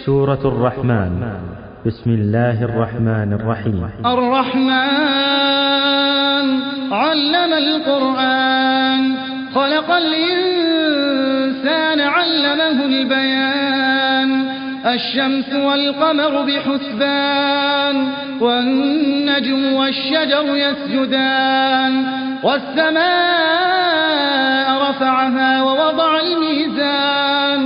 سورة الرحمن. بسم الله الرحمن الرحيم. الرحمن علم القرآن، خلق الإنسان علمه البيان. الشمس والقمر بحسبان، والنجم والشجر يسجدان. والسماء رفعها ووضع الميزان،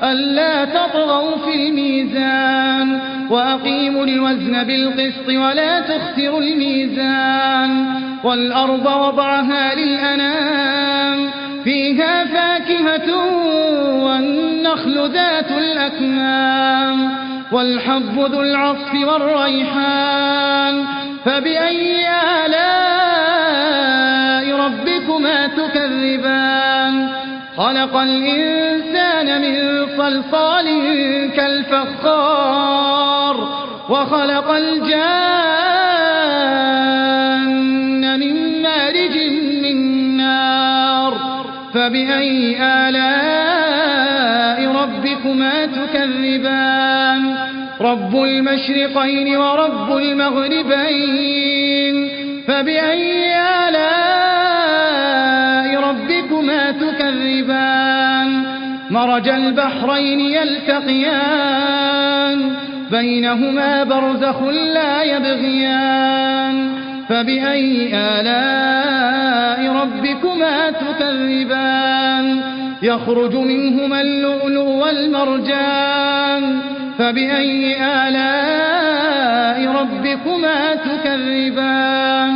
ألا تطغوا في الميزان. وأقيموا الوزن بالقسط ولا تخسروا الميزان. والأرض وضعها للأنام، فيها فاكهة والنخل ذات الأكمام. والحب ذو العصف والريحان. فبأي آلاء ربكما تكذبان؟ خلق الإنسان من صلصال كالفخار، وخلق الجان من مارج من نار. فبأي آلاء ربكما تكذبان؟ رب المشرقين ورب المغربين. فبأي آلاء ربكما تكذبان؟ مرج البحرين يلتقيان، بينهما برزخ لا يبغيان. فبأي آلاء ربكما تكذبان؟ يخرج منهما اللؤلؤ والمرجان. فبأي آلاء ربكما تكذبان؟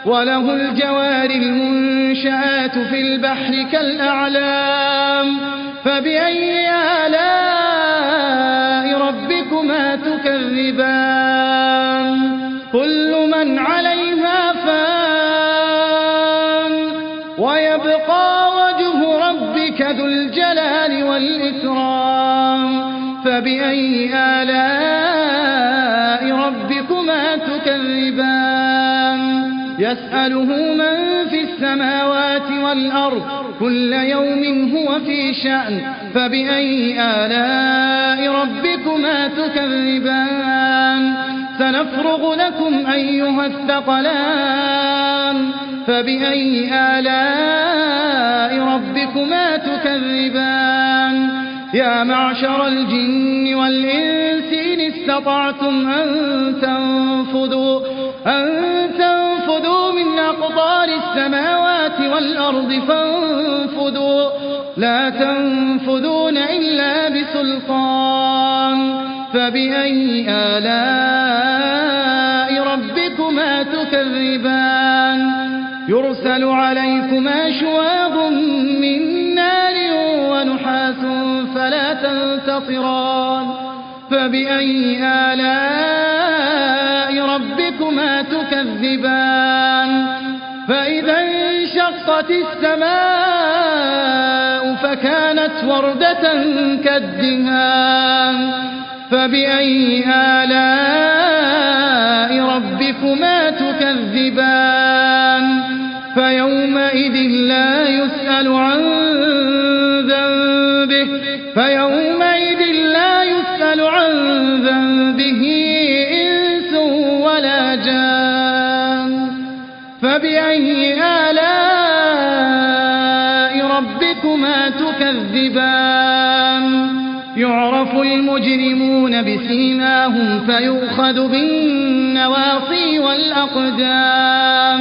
وله الجوار المنشآت في البحر كالأعلام. فبأي آلاء ربكما تكذبان؟ كل من عليها فان، ويبقى وجه ربك ذو الجلال والإكرام. فبأي آلاء ربكما تكذبان؟ يسأله من في السماوات والأرض، كل يوم هو في شأن. فبأي آلاء ربكما تكذبان؟ سنفرغ لكم أيها الثقلان. فبأي آلاء ربكما تكذبان؟ يا معشر الجن والإنس إن استطعتم أن تنفذوا من أقطار السماوات والأرض فانفذوا، لا تنفذون إلا بسلطان. فبأي آلاء ربكما تكذبان؟ يرسل عليكما شواظ من نار ونحاس فلا تنتصران. فبأي آلاء ربكما تكذبان؟ فإذا انشقت السماء فكانت وردة كالدهان. فبأي آلاء ربكما تكذبان؟ فيومئذ لا يسأل عن ذنبه إنس ولا جان. فبأي آلاء ربكما تكذبان؟ يعرف المجرمون بسيماهم فيؤخذ بالنواصي والأقدام.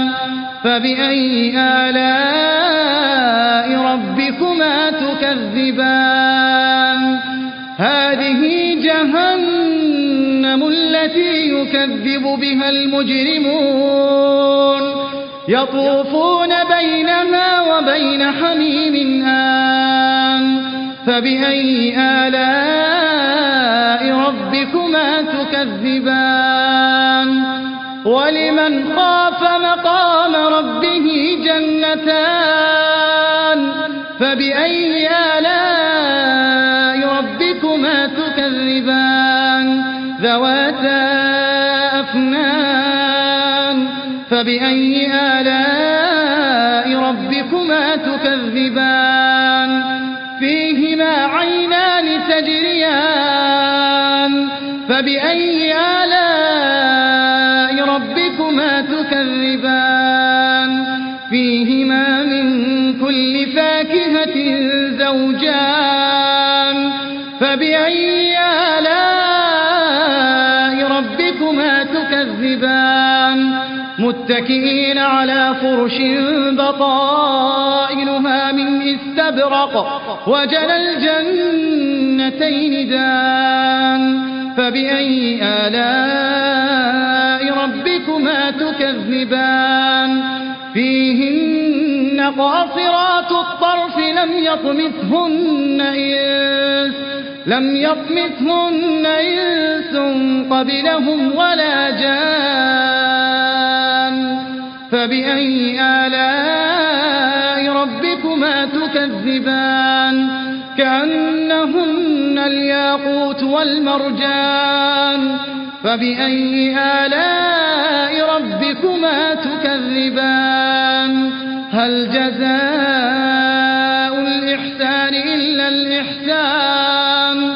فبأي آلاء ربكما تكذبان؟ هذه جهنم التي يكذب بها المجرمون، يطوفون بينها وبين حميم آن. فبأي آلاء ربكما تكذبان؟ ولمن خاف مقام ربه جنتان. فبأي آلاء ربكما تكذبان؟ ذواتا أفنان. فبأي آلاء ربكما تكذبان؟ فيهما عينان تجريان فبأي آلاء ربكما تكذبان فيهما من كل فاكهة زوجان فبأي آلاء ربكما تكذبان متكئين على فرش بطائنها من استبرق وجنى الجنتين دان فبأي آلاء ربكما تكذبان فيهن قاصرات الطرف لم يطمثهن إنس قبلهم ولا جان فبأي آلاء ربكما تكذبان كأنهن الياقوت والمرجان فبأي آلاء ربكما تكذبان هل جزاء الإحسان إلا الإحسان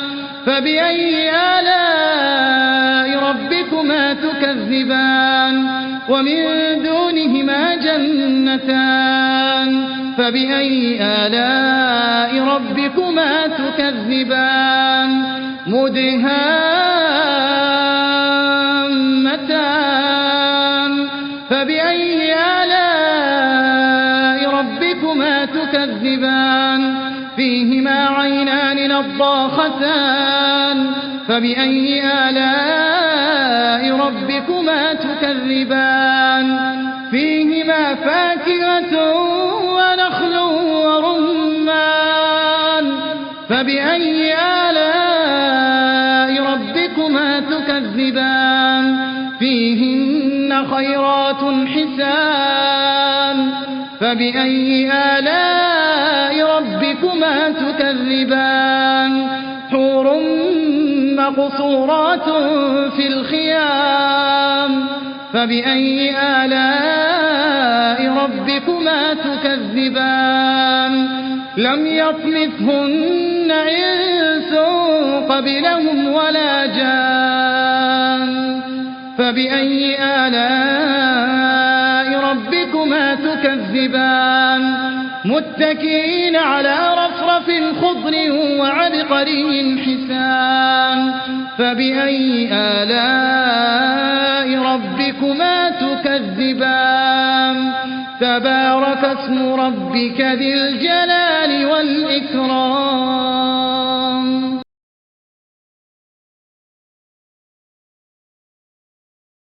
فبأي آلاء ربكما تكذبان ومن دونهما جنتان فبأي آلاء ربكما تكذبان مدهامتان فبأي آلاء ربكما تكذبان فيهما عينان نضاختان فبأي آلاء ربكما تكذبان فيهما فاكهة ونخل ورمان فبأي آلاء ربكما تكذبان فيهن خيرات حسان فبأي آلاء ربكما تكذبان حور مقصورات في الخيام فبأي آلاء ربكما تكذبان لم يطمثهن إنس قبلهم ولا جان فبأي آلاء ربكما تكذبان متكئين على رفرف خضر وعبقري حسان فبأي آلاء ربكما تكذبان تبارك اسم ربك ذي الجلال والإكرام